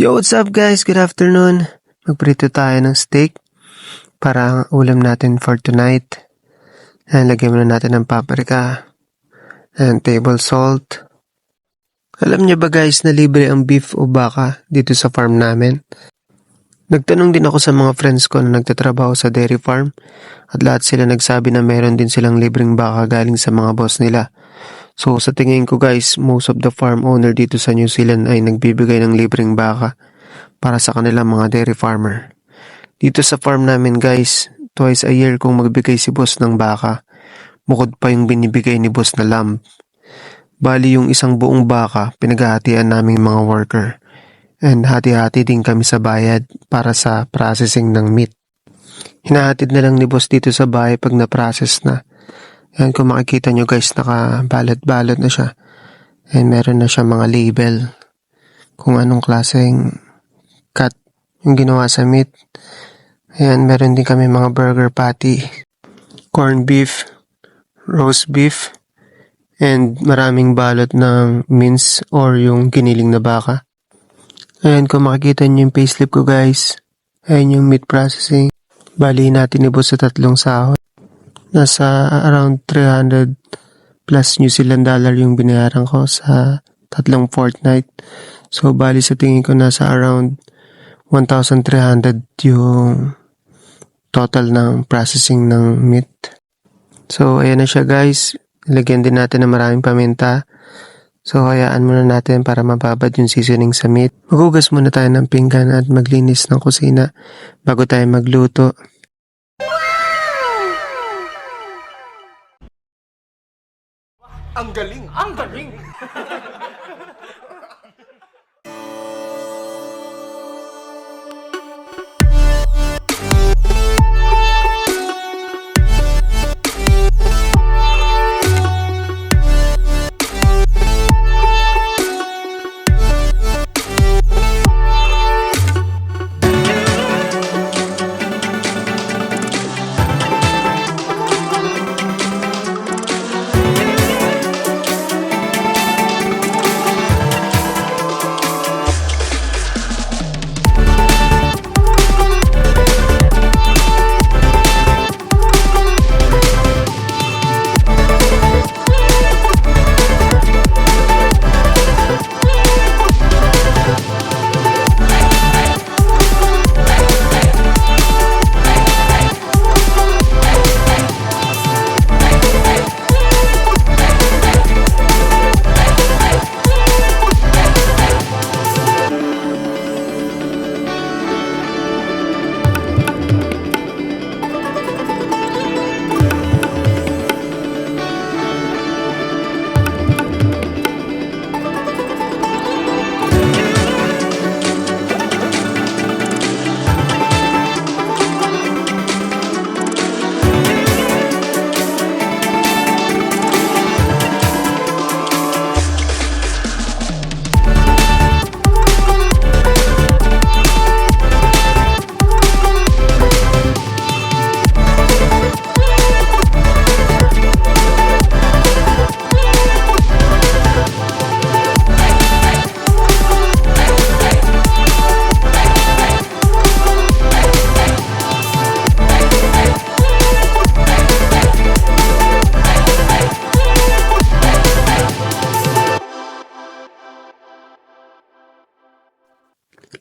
Yo, what's up guys? Good afternoon. Magprito tayo ng steak para ang ulam natin for tonight. And lagyan muna natin ng paprika and table salt. Alam niyo ba guys na libre ang beef o baka dito sa farm namin? Nagtanong din ako sa mga friends ko na nagtatrabaho sa dairy farm at lahat sila nagsabi na meron din silang libreng baka galing sa mga boss nila. So sa tingin ko guys, most of the farm owner dito sa New Zealand ay nagbibigay ng libreng baka para sa kanilang mga dairy farmer. Dito sa farm namin guys, twice a year kung magbigay si boss ng baka, bukod pa yung binibigay ni boss na lamb. Bali yung isang buong baka, pinaghahatian naming mga worker. And hati-hati din kami sa bayad para sa processing ng meat. Hinahatid na lang ni boss dito sa bahay pag na-process na. Yan, kung makikita nyo guys, naka-balot-balot na siya. And meron na siya mga label kung anong klaseng cut yung ginawa sa meat. Ayan, meron din kami mga burger patty, corned beef, roast beef, and maraming balot ng mince or yung giniling na baka. Ayan, kung makikita nyo yung payslip ko guys, ayan yung meat processing. Bali natin ni boss sa 3 sahod. Nasa around 300 plus New Zealand dollar yung binayaran ko sa 3 fortnight. So, bali sa tingin ko nasa around 1,300 yung total ng processing ng meat. So, ayan na siya guys. Ilagyan din natin ng maraming paminta. So, hayaan muna natin para mababad yung seasoning sa meat. Maghugas muna tayo ng pinggan at maglinis ng kusina bago tayo magluto. Ang galing! Ang galing!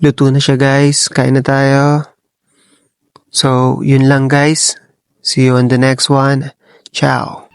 Luto na siya guys. Kain na tayo. So, yun lang guys. See you on the next one. Ciao.